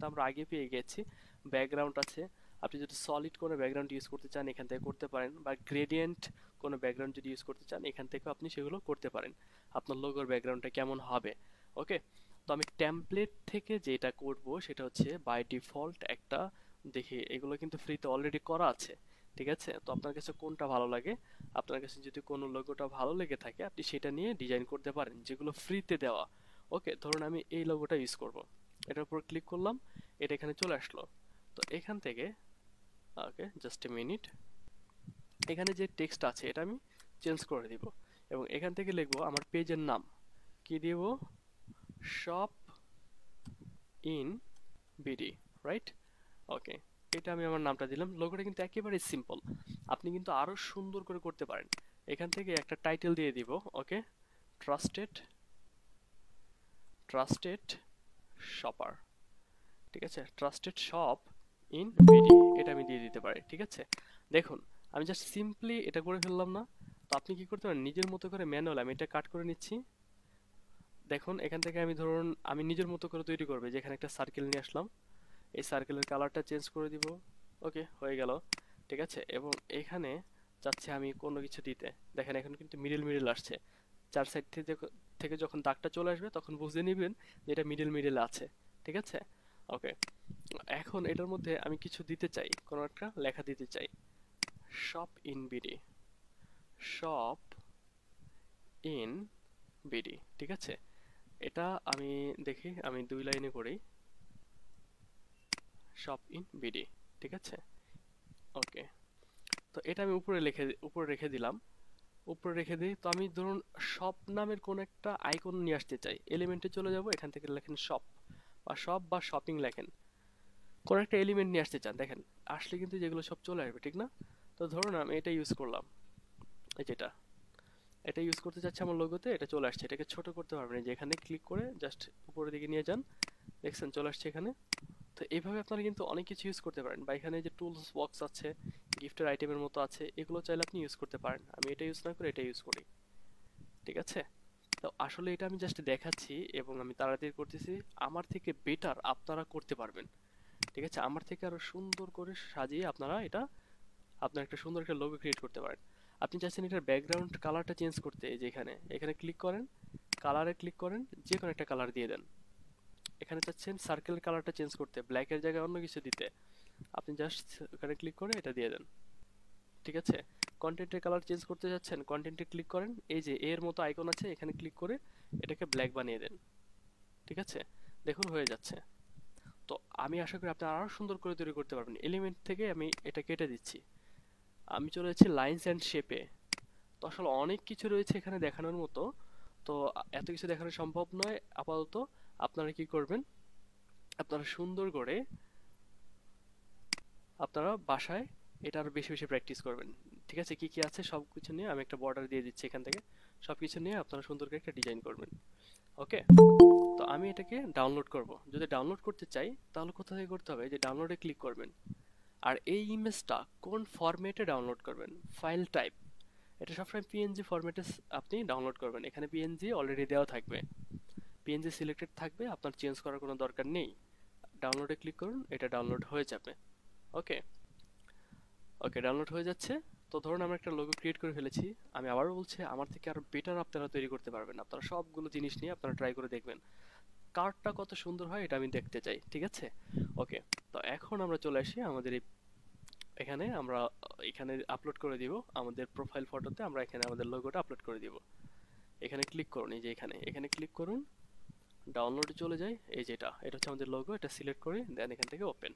কিন্তু আমরা আগে পেয়ে গেছি। ব্যাকগ্রাউন্ড আছে, আপনি যদি সলিড কোনো ব্যাকগ্রাউন্ড ইউজ করতে চান এখান থেকে করতে পারেন, বা গ্রেডিয়েন্ট কোনো ব্যাকগ্রাউন্ড যদি ইউজ করতে চান এখান থেকেও আপনি সেগুলো করতে পারেন, আপনার লোগোর ব্যাকগ্রাউন্ডটা কেমন হবে। ওকে, তো আমি টেমপ্লেট থেকে যেটা করব সেটা হচ্ছে বাই ডিফল্ট একটা, দেখি এগুলো কিন্তু ফ্রিতে অলরেডি করা আছে। ঠিক আছে, তো আপনার কাছে কোনটা ভালো লাগে, আপনার কাছে যদি কোনো লোগোটা ভালো লেগে থাকে আপনি সেটা নিয়ে ডিজাইন করতে পারেন, যেগুলো ফ্রিতে দেওয়া। ওকে, ধরুন আমি এই লোগোটা ইউজ করব, এটার উপর ক্লিক করলাম, এটা এখানে চলে আসলো। তো এখান থেকে, ওকে জাস্ট এ মিনিট, এখানে যে টেক্সট আছে এটা আমি চেঞ্জ করে দিব, এবং এখান থেকে লিখবো আমার পেজের নাম, কি দিব, শপ ইন বিডি, রাইট। ওকে, এটা আমি আমার নামটা দিলাম। লোগোটা কিন্তু একেবারে সিম্পল, আপনি কিন্তু আরো সুন্দর করে করতে পারেন। এখান থেকে একটা টাইটেল দিয়ে দিব, ওকে, ট্রাস্টেড ট্রাস্টেড শপার, ঠিক আছে, ট্রাস্টেড শপ ইন বিডি, এটা আমি দিয়ে দিতে পারি। ঠিক আছে, দেখুন আমি জাস্ট সিম্পলি এটা করে ফেললাম না। তো আপনি কি করতে পারেন, নিজের মতো করে ম্যানুয়াল, আমি এটা কাট করে নিচ্ছি। দেখুন এখান থেকে আমি, ধরুন আমি নিজের মতো করে তৈরি করবে, যেখানে একটা সার্কেল নিয়ে আসলাম, এই সার্কেলের কালারটা চেঞ্জ করে দিব। ওকে, হয়ে গেল। ঠিক আছে, এবং এখানে চাচ্ছি আমি কোনো কিছু দিতে, দেখেন এখন কিন্তু মিডিল মিডিল আসছে, চার সাইড থেকে থেকে যখন দাগটা চলে আসবে তখন বুঝে নেবেন যে এটা মিডিল মিডিল আছে। ঠিক আছে, ওকে, এখন এটার মধ্যে আমি কিছু দিতে চাই, কোনো একটা লেখা দিতে চাই, shop in BD, shop in BD. ঠিক আছে, এটা আমি দেখি আমি 2 লাইনে করি, শপ ইন বিডি। ঠিক আছে, ওকে, তো এটা আমি উপরে রেখে দিলাম। উপরে রেখে দিই, তো আমি ধরুন শপ নামের কোন একটা আইকন নিয়ে আসতে চাই, এলিমেন্টে চলে যাব, এখান থেকে লেখেন শপ বা শপিং লেখেন, কোন একটা এলিমেন্ট নিয়ে আসতে চান, দেখেন আসলে কিন্তু যেগুলো সব চলে আসবে, ঠিক না। তো ধরুন আমি এটা ইউজ করলাম, এই যেটা, এটা ইউজ করতে চাচ্ছি আমার লোগোতে, এটা চলে আসছে, এটাকে ছোট করতে পারবেন, এই যে এখানে ক্লিক করে জাস্ট উপরের দিকে নিয়ে যান, দেখছেন চলে আসছে এখানে। তো এইভাবে আপনারা কিন্তু অনেক কিছু ইউজ করতে পারেন, বা এখানে যে টুলস বক্স আছে, গিফটের আইটেমের মতো আছে, এগুলো চাইলে আপনি ইউজ করতে পারেন। আমি এটা ইউজ না করে এটা ইউজ করি। ঠিক আছে, তো আসলে এটা আমি জাস্ট দেখাচ্ছি এবং আমি তাড়াতাড়ি করতেছি, আমার থেকে বেটার আপনারা করতে পারবেন। ঠিক আছে, আমার থেকে আরো সুন্দর করে সাজিয়ে আপনারা এটা, আপনার একটা সুন্দর একটা লোগো ক্রিয়েট করতে পারেন। আপনি চাইছেন এটার ব্যাকগ্রাউন্ড কালারটা চেঞ্জ করতে, এই যে এখানে এখানে ক্লিক করেন, কালারে ক্লিক করেন, যে কোনো একটা কালার দিয়ে দেন। এখানে চাচ্ছেন সার্কেলের কালারটা চেঞ্জ করতে, ব্ল্যাকের জায়গায় অন্য কিছু দিতে, আপনি জাস্ট ওখানে ক্লিক করে এটা দিয়ে দেন। ঠিক আছে, কন্টেন্টের কালার চেঞ্জ করতে যাচ্ছেন, কন্টেন্টে ক্লিক করেন, এই যে এর মতো আইকন আছে, এখানে ক্লিক করে এটাকে ব্ল্যাক বানিয়ে দেন। ঠিক আছে, দেখুন হয়ে যাচ্ছে। তো আমি আশা করি আপনি আরো সুন্দর করে তৈরি করতে পারবেন। এলিমেন্ট থেকে আমি এটা কেটে দিচ্ছি, আমি চলে যাচ্ছি লাইনস অ্যান্ড শেপে। তো আসলে অনেক কিছু রয়েছে এখানে দেখানোর মতো, তো এত কিছু দেখানো সম্ভব নয় আপাতত। আপনারা কি করবেন, আপনারা সুন্দর করে আপনারা বাসায় এটা আরো বেশি বেশি প্র্যাকটিস করবেন। ঠিক আছে, কি কি আছে সব কিছু নিয়ে আমি একটা বর্ডার দিয়ে দিচ্ছি, এখান থেকে সব কিছু নিয়ে আপনারা সুন্দর করে একটা ডিজাইন করবেন। ওকে, তো আমি এটাকে ডাউনলোড করব। যদি ডাউনলোড করতে চাই তাহলে কোথা থেকে করতে হবে, যে ডাউনলোডে ক্লিক করবেন, আর এই ইমেজটা কোন ফরম্যাটে ডাউনলোড করবেন, ফাইল টাইপ, এটা সবসময় পিএনজি ফরম্যাটে আপনি ডাউনলোড করবেন, এখানে পিএনজি অলরেডি দেওয়া থাকবে, পিএনজি সিলেক্টেড থাকবে, আপনার চেঞ্জ করার কোনো দরকার নেই। ডাউনলোডে ক্লিক করুন, এটা ডাউনলোড হয়ে যাবে। ওকে, ওকে ডাউনলোড হয়ে যাচ্ছে। তো ধরুন আমরা একটা লোগো ক্রিয়েট করে ফেলেছি, আমি আবারও বলছি আমার থেকে আরো বেটার আপনারা তৈরি করতে পারবেন, আপনারা সবগুলো জিনিস নিয়ে আপনারা ট্রাই করে দেখবেন কার্ডটা কত সুন্দর হয়, এটা আমি দেখতে চাই। ঠিক আছে, ওকে, তো এখন আমরা চলে আসি আমাদের এখানে, আমরা এখানে আপলোড করে দিব আমাদের প্রোফাইল ফটোতে, আমরা এখানে আমাদের লোগোটা আপলোড করে দিব। এখানে ক্লিক করুন, এই যে এখানে এখানে ক্লিক করুন, ডাউনলোডে চলে যাই, এই যেটা এটা হচ্ছে আমাদের লোগো, এটা সিলেক্ট করে দেন এখান থেকে ওপেন,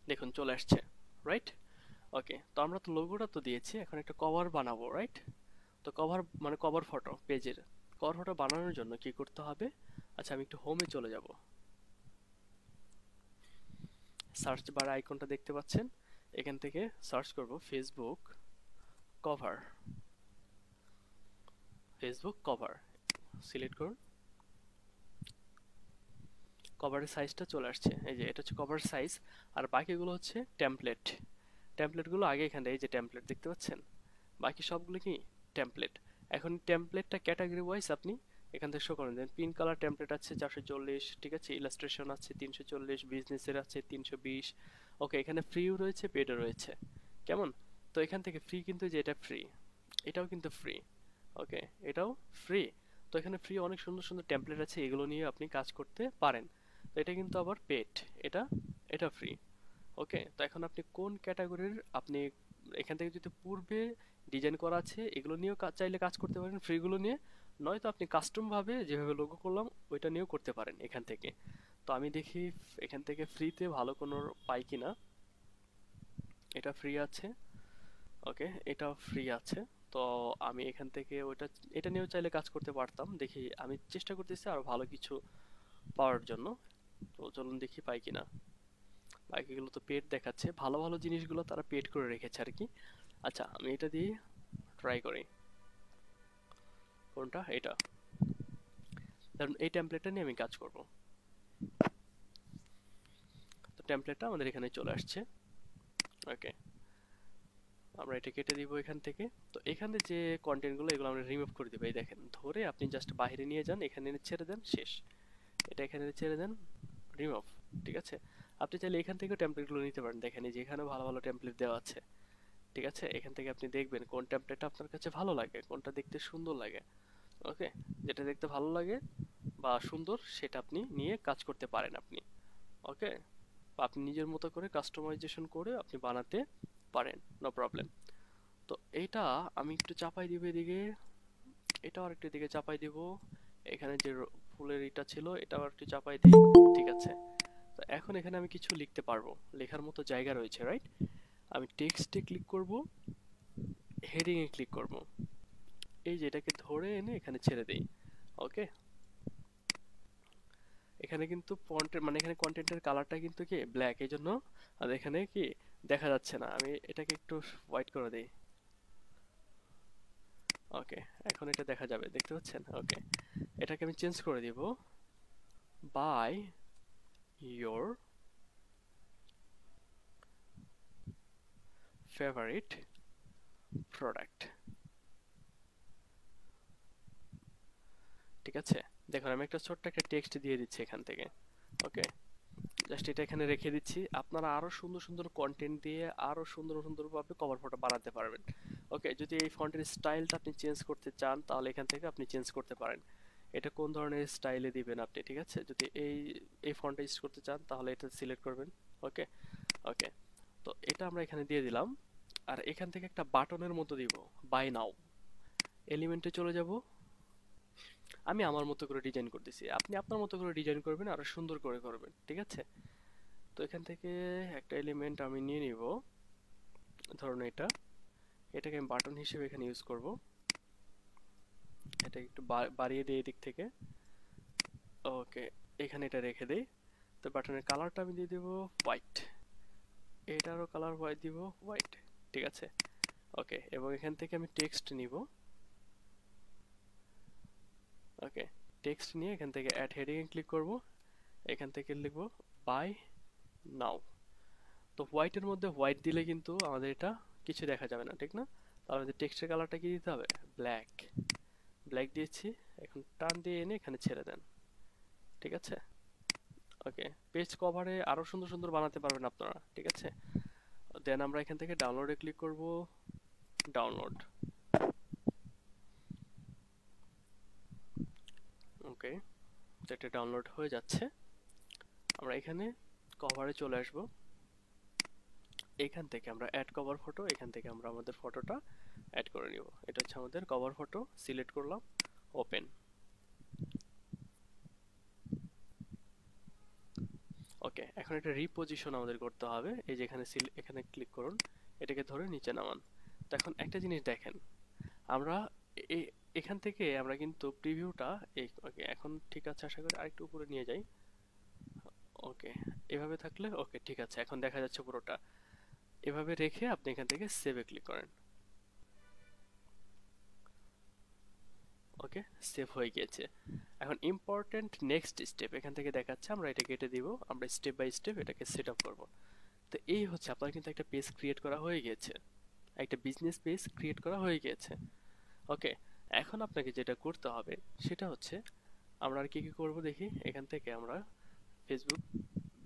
দেখুন চলে আসছে, রাইট। ওকে, তো আমরা তো লোগোটা তো দিয়েছি, এখন একটা কভার বানাবো, রাইট। তো কভার মানে কভার ফটো পেজের, কভার ফটো বানানোর জন্য কি করতে হবে, আচ্ছা আমি একটু হোমে চলে যাব, সার্চ বার আইকনটা দেখতে পাচ্ছেন, এখান থেকে সার্চ করব Facebook cover, Facebook cover select করুন, কভারের সাইজটা চলে আসছে, এই যে এটা হচ্ছে কভার সাইজ, আর বাকিগুলো হচ্ছে টেমপ্লেট, টেমপ্লেটগুলো আগে এখানে এই যে টেমপ্লেট দেখতে পাচ্ছেন, বাকি সবগুলো কি টেমপ্লেট। এখন টেমপ্লেটটা ক্যাটাগরি ওয়াইজ আপনি এখান থেকে শো করেন দেন পিন কালার টেমপ্লেট আছে 440, ঠিক আছে, ইলাস্ট্রেশন আছে 340, বিজনেসের আছে 320। ওকে, এখানে ফ্রিও রয়েছে, পেডও রয়েছে। কেমন? তো এখান থেকে ফ্রি কিন্তু যে এটা ফ্রি, এটাও কিন্তু ফ্রি। ওকে, এটাও ফ্রি। তো এখানে ফ্রি অনেক সুন্দর সুন্দর টেমপ্লেট আছে, এগুলো নিয়ে আপনি কাজ করতে পারেন। তো এটা কিন্তু আবার পেড, এটা এটা ফ্রি। ওকে, তো এখন আপনি কোন ক্যাটাগরির আপনি এখান থেকে যদি পূর্বে ডিজাইন করা আছে এগুলো নিয়েও চাইলে কাজ করতে পারেন ফ্রিগুলো নিয়ে, নয়তো আপনি কাস্টম ভাবে যেভাবে লোগো করলাম ওইটা নিয়েও করতে পারেন এখান থেকে। তো আমি দেখি এখান থেকে ফ্রিতে ভালো কোনো পাই কিনা। এটা ফ্রি আছে। ওকে, এটাও ফ্রি আছে। তো আমি এখান থেকে ওইটা এটা নিয়েও চাইলে কাজ করতে পারতাম। দেখি, আমি চেষ্টা করতেছি আরো ভালো কিছু পাওয়ার জন্য। তো চলুন দেখি পাই কিনা। বাকিগুলো তো পেড দেখাচ্ছে, ভালো ভালো জিনিসগুলো তারা পেড করে রেখেছে আর কি। আচ্ছা, আমি এটা দিয়ে ট্রাই করি। কোনটা? এটা। কারণ এই টেমপ্লেটটা নিয়ে আমি কাজ করব। তো টেমপ্লেটটা আমাদের এখানে চলে আসছে। ওকে, আমরা এটা কেটে দিব এখান থেকে। তো এখানে যে কন্টেন্টগুলো এগুলো আমরা রিমুভ করে দিব। এই দেখেন, ধরে আপনি জাস্ট বাইরে নিয়ে যান, এখানে এনে ছেড়ে দেন, শেষ। এটা এখানে এনে ছেড়ে দেন, রিমুভ। ঠিক আছে, আপনি চাইলে এখান থেকেও টেমপ্লেটগুলো নিতে পারেন। দেখেন এই যে এখানেও ভালো ভালো টেমপ্লেট দেওয়া আছে। ঠিক আছে, এখান থেকে আপনি দেখবেন কোন টেমপ্লেটটা আপনার কাছে ভালো লাগে, কোনটা দেখতে সুন্দর লাগে। ওকে, যেটা দেখতে ভালো লাগে বা সুন্দর সেটা আপনি নিয়ে কাজ করতে পারেন আপনি। ওকে, বা আপনি নিজের মতো করে কাস্টমাইজেশন করে আপনি বানাতে পারেন, নো প্রবলেম। তো এইটা আমি একটু চাপাই দিব এদিকে, এটাও আর একটু দিকে চাপাই দিব। এখানে যে ফুলের এটা ছিল এটাও আর একটু চাপাই দিই। ঠিক আছে, তো এখন এখানে আমি কিছু লিখতে পারবো, লেখার মতো জায়গা রয়েছে, রাইট? আমি টেক্সটে ক্লিক করব, হেডিং এ ক্লিক করব, এই যে এটাকে ধরে এনে এখানে ছেড়ে দেই। ওকে, এখানে কিন্তু ফন্টের মানে এখানে কন্টেন্টের কালারটা কিন্তু কি ব্ল্যাক, এই জন্য আর এখানে কি দেখা যাচ্ছে না। আমি এটাকে একটু হোয়াইট করে দেই। ওকে, এখন এটা দেখা যাবে, দেখতে পাচ্ছেন? ওকে, এটাকে আমি চেঞ্জ করে দিব, বাই ইয়োর ফেভারিট প্রোডাক্ট। ঠিক আছে, দেখুন আমি একটা ছোট্ট একটা টেক্সট দিয়ে দিচ্ছি এখান থেকে। ওকে, জাস্ট এটা এখানে রেখে দিচ্ছি। আপনারা আরো সুন্দর সুন্দর কন্টেন্ট দিয়ে আরো সুন্দর সুন্দরভাবে কভার ফটো বানাতে পারবেন। ওকে, যদি এই ফন্টের স্টাইলটা আপনি চেঞ্জ করতে চান তাহলে এখান থেকে আপনি চেঞ্জ করতে পারেন। এটা কোন ধরনের স্টাইলে দিবেন আপনি, ঠিক আছে? যদি এই ফন্টটা ইউজ করতে চান তাহলে এটা সিলেক্ট করবেন। ওকে, ওকে, তো এটা আমরা এখানে দিয়ে দিলাম। আর এখান থেকে একটা বাটনের মতো দিব, বাই নাও। এলিমেন্টে চলে যাব, আমি আমার মতো করে ডিজাইন করতেছি, আপনি আপনার মতো করে ডিজাইন করবেন, আরো সুন্দর করে করবেন। ঠিক আছে, তো এখান থেকে একটা এলিমেন্ট আমি নিয়ে নিব, ধরুন এটাকে আমি বাটন হিসেবে এখানে ইউজ করব। এটা একটু বাড়িয়ে দিই এদিক থেকে। ওকে, এখানে এটা রেখে দেই। তো বাটনের কালারটা আমি দিয়ে দেবো হোয়াইট, এটারও কালার হোয়াইট দিব, হোয়াইট। ঠিক আছে, ওকে, এবং এখান থেকে আমি টেক্সট নিব। ওকে, টেক্সট নিয়ে এখান থেকে অ্যাড হেডিং এ ক্লিক করব, এখান থেকে লিখব বাই নাও। তো হোয়াইটের মধ্যে হোয়াইট দিলে কিন্তু আমাদের এটা কিছু দেখা যাবে না, ঠিক না? তাহলে আমাদের টেক্সটের কালারটা কি দিতে হবে? ব্ল্যাক। ব্ল্যাক দিয়েছি, এখন টান দিয়ে এনে এখানে ছেড়ে দেন। ঠিক আছে, ওকে, পেজ কভারে আরো সুন্দর সুন্দর বানাতে পারবেন আপনারা। ঠিক আছে, দেন আমরা এখান থেকে ডাউনলোডে ক্লিক করব, ডাউনলোড। ওকে, এটা ডাউনলোড হয়ে যাচ্ছে। আমরা এখানে কভারে চলে আসব, এখান থেকে আমরা অ্যাড কভার ফটো, এখান থেকে আমরা আমাদের ফটোটা অ্যাড করে নিব। এটা হচ্ছে আমাদের কভার ফটো, সিলেক্ট করলাম, ওপেন। ওকে, এখন এটা রিপোজিশন আমাদের করতে হবে। এই যে এখানে এখানে ক্লিক করুন, এটাকে ধরে নিচে নামান। তো এখন একটা জিনিস দেখেন, আমরা এখান থেকে আমরা কিন্তু প্রিভিউটা ওকে, এখন ঠিক আছে, আশা করি আরেকটু উপরে নিয়ে যাই। ওকে, এভাবে থাকলে ওকে ঠিক আছে, এখন দেখা যাচ্ছে পুরোটা। এভাবে রেখে আপনি এখান থেকে সেভে ক্লিক করেন। ওকে, সেভ হয়ে গিয়েছে। এখন ইম্পর্টেন্ট নেক্সট স্টেপ এখান থেকে দেখাচ্ছে, আমরা এটা কেটে দিব, আমরা স্টেপ বাই স্টেপ এটাকে সেট আপ করবো। তো এই হচ্ছে আপনার কিন্তু একটা পেজ ক্রিয়েট করা হয়ে গিয়েছে, একটা বিজনেস পেজ ক্রিয়েট করা হয়ে গিয়েছে। ওকে, এখন আপনাকে যেটা করতে হবে সেটা হচ্ছে, আমরা আর কি কি করব দেখি। এখান থেকে আমরা Facebook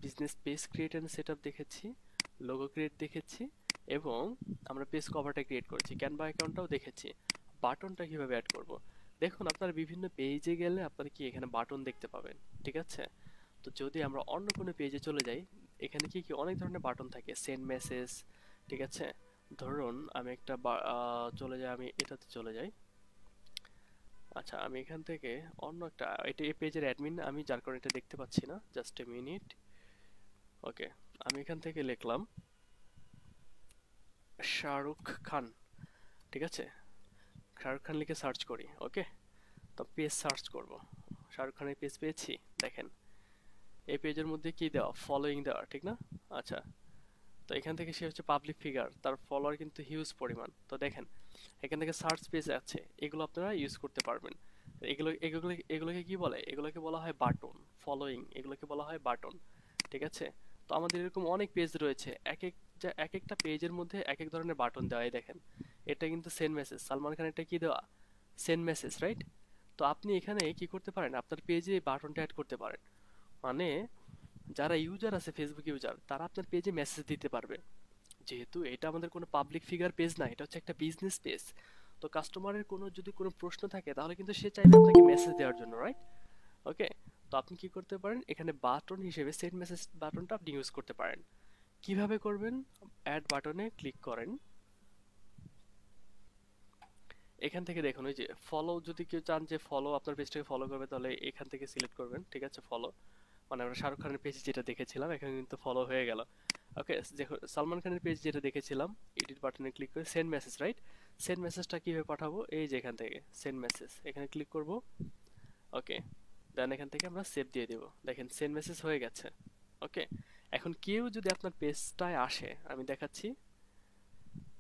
business page create and setup দেখেছি, লোগো ক্রিয়েট দেখেছি, এবং আমরা পেজ কভারটা ক্রিয়েট করেছি, ক্যানভা অ্যাকাউন্টটাও দেখেছি। বাটনটা কিভাবে অ্যাড করব, দেখুন আপনার বিভিন্ন পেজে গেলে আপনারা কি এখানে বাটন দেখতে পাবেন, ঠিক আছে। তো যদি আমরা অন্য কোনো পেজে চলে যাই, এখানে কি কি অনেক ধরনের বাটন থাকে, সেন্ড মেসেজ, ঠিক আছে। ধরুন আমি একটা চলে যাই, আমি এটাতে চলে যাই। আচ্ছা, আমি এখান থেকে অন্য একটা, এটা এই পেজের অ্যাডমিন আমি, যার কারণে এটা দেখতে পাচ্ছি না, জাস্ট এ মিনিট। ওকে, আমি এখান থেকে লিখলাম শাহরুখ খান, ঠিক আছে। শাহরুখ খান লিখে সার্চ করি, ওকে। তো পেজ সার্চ করব, শাহরুখ খানের পেজ পেয়েছি। দেখেন এই পেজের মধ্যে কি দেওয়া, ফলোইং দেওয়া, ঠিক না? আচ্ছা, তো এখান থেকে সে হচ্ছে পাবলিক ফিগার, তার ফলোয়ার কিন্তু হিউজ পরিমাণ। তো দেখেন এখান থেকে সার্চ পেজ আছে, এগুলো আপনারা ইউজ করতে পারবেন। এগুলোকে কি বলে, এগুলোকে বলা হয় বাটন। ফলোইং এগুলোকে বলা হয় বাটন, ঠিক আছে। তো আমাদের এরকম অনেক পেজ রয়েছে, এক একটা পেজের মধ্যে এক এক ধরনের বাটন দেওয়া। এই দেখেন এটা কিন্তু সেন্ড মেসেজ, সালমান খান এটা কি দেওয়া, সেন্ড মেসেজ, রাইট। তো আপনি এখানে কি করতে পারেন, আপনার পেজে বাটনটা অ্যাড করতে পারেন। মানে যারা ইউজার আছে, ফেসবুক ইউজার, তারা আপনার পেজে মেসেজ দিতে পারবে। যেহেতু এটা আমাদের কোনো পাবলিক ফিগার পেজ না, এটা হচ্ছে একটা বিজনেস পেজ। তো কাস্টমারের কোনো যদি কোনো প্রশ্ন থাকে তাহলে কিন্তু সে চাইবে আপনাকে মেসেজ দেওয়ার জন্য, রাইট। ওকে, তো আপনি কি করতে পারেন, এখানে বাটন হিসেবে সেন্ড মেসেজ বাটনটা আপনি ইউজ করতে পারেন। কিভাবে করবেন, অ্যাড বাটনে ক্লিক করেন। এখান থেকে দেখুন ওই যে ফলো, যদি কেউ চান যে ফলো আপনার পেজটাকে ফলো করবে, তাহলে এখান থেকে সিলেক্ট করবেন, ঠিক আছে। ফলো মানে আমরা শাহরুখ খানের পেজ যেটা দেখেছিলাম এখানে কিন্তু ফলো হয়ে গেল। ওকে, দেখুন সালমান খানের পেজ যেটা দেখেছিলাম, এডিট বাটনে ক্লিক করে সেন্ড মেসেজ, রাইট। সেন্ড মেসেজটা কিভাবে পাঠাবো, এই যে এখান থেকে সেন্ড মেসেজ, এখানে ক্লিক করব। ওকে, দেন এখান থেকে আমরা সেভ দিয়ে দেব। দেখেন সেন্ড মেসেজ হয়ে গেছে। ওকে, এখন কেউ যদি আপনার পেজটায় আসে, আমি দেখাচ্ছি,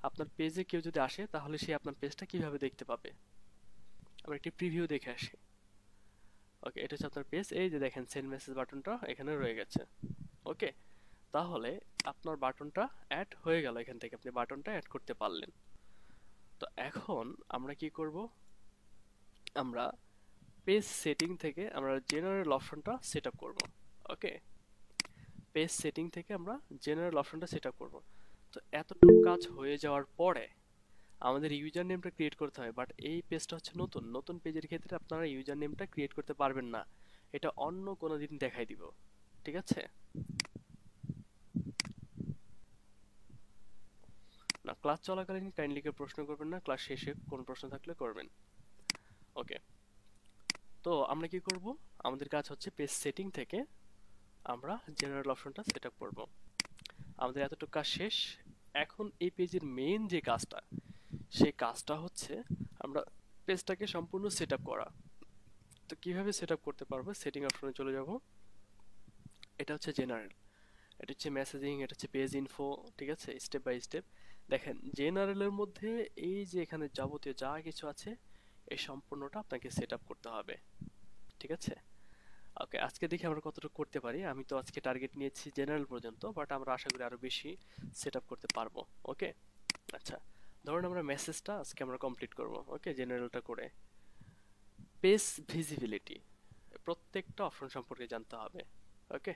আপনার পেজে কেউ যদি আসে তাহলে সে আপনার পেজটা কিভাবে দেখতে পাবে। আমরা একটি প্রিভিউ দেখে আসি। ওকে, এটা হচ্ছে আপনার পেজ, এই যে দেখেন সেন্ড মেসেজ বাটনটা এখানে রয়ে গেছে। ওকে, তাহলে আপনার বাটনটা অ্যাড হয়ে গেল, এখান থেকে আপনি বাটনটা অ্যাড করতে পারলেন। তো এখন আমরা কি করব, আমরা পেজ সেটিং থেকে আমরা জেনারেল অপশনটা সেট আপ করবো। ওকে, পেজ সেটিং থেকে আমরা জেনারেল অপশনটা সেট আপ করবো। তো এতটুকু কাজ হয়ে যাওয়ার পরে আমাদের ইউজার নেমটা ক্রিয়েট করতে হয়, বাট এই পেজটা হচ্ছে নতুন, নতুন পেজের ক্ষেত্রে আপনারা ইউজার নেমটা ক্রিয়েট করতে পারবেন না, এটা অন্য কোনো দিন দেখাই দিব, ঠিক আছে। না, ক্লাস চলাকালীন কাইন্ডলি কেউ প্রশ্ন করবেন না, ক্লাস শেষে কোন প্রশ্ন থাকলে করবেন। ওকে, তো আমরা কি করব, আমাদের কাজ হচ্ছে পেজ সেটিং থেকে আমরা জেনারেল অপশনটা সেট আপ করবো। আমাদের এতটুকু কাজ শেষ। এখন এই পেজের মেইন যে কাজটা, সেই কাজটা হচ্ছে আমরা পেজটাকে সম্পূর্ণ সেট আপ করা। তো কিভাবে সেট আপ করতে পারবো, সেটিং অপশনে চলে যাব। এটা হচ্ছে জেনারেল, এটা হচ্ছে মেসেজিং, এটা হচ্ছে পেজ ইনফো, ঠিক আছে, স্টেপ বাই স্টেপ। দেখেন জেনারেলের মধ্যে এই যে এখানে যাবতীয় যা কিছু আছে এই সম্পূর্ণটা আপনাকে সেট আপ করতে হবে, ঠিক আছে। ওকে, আজকে দেখি আমরা কতটুকু করতে পারি। আমি তো আজকে টার্গেট নিয়েছি জেনারেল পর্যন্ত, বাট আমরা আশা করি আরো বেশি সেট আপ করতে পারবো। ওকে, আচ্ছা, ধরুন আমরা মেসেজটা আজকে আমরা কমপ্লিট করব। ওকে, জেনারেলটা করে পেজ ভিজিবিলিটি, প্রত্যেকটা অপশন সম্পর্কে জানতে হবে। ওকে,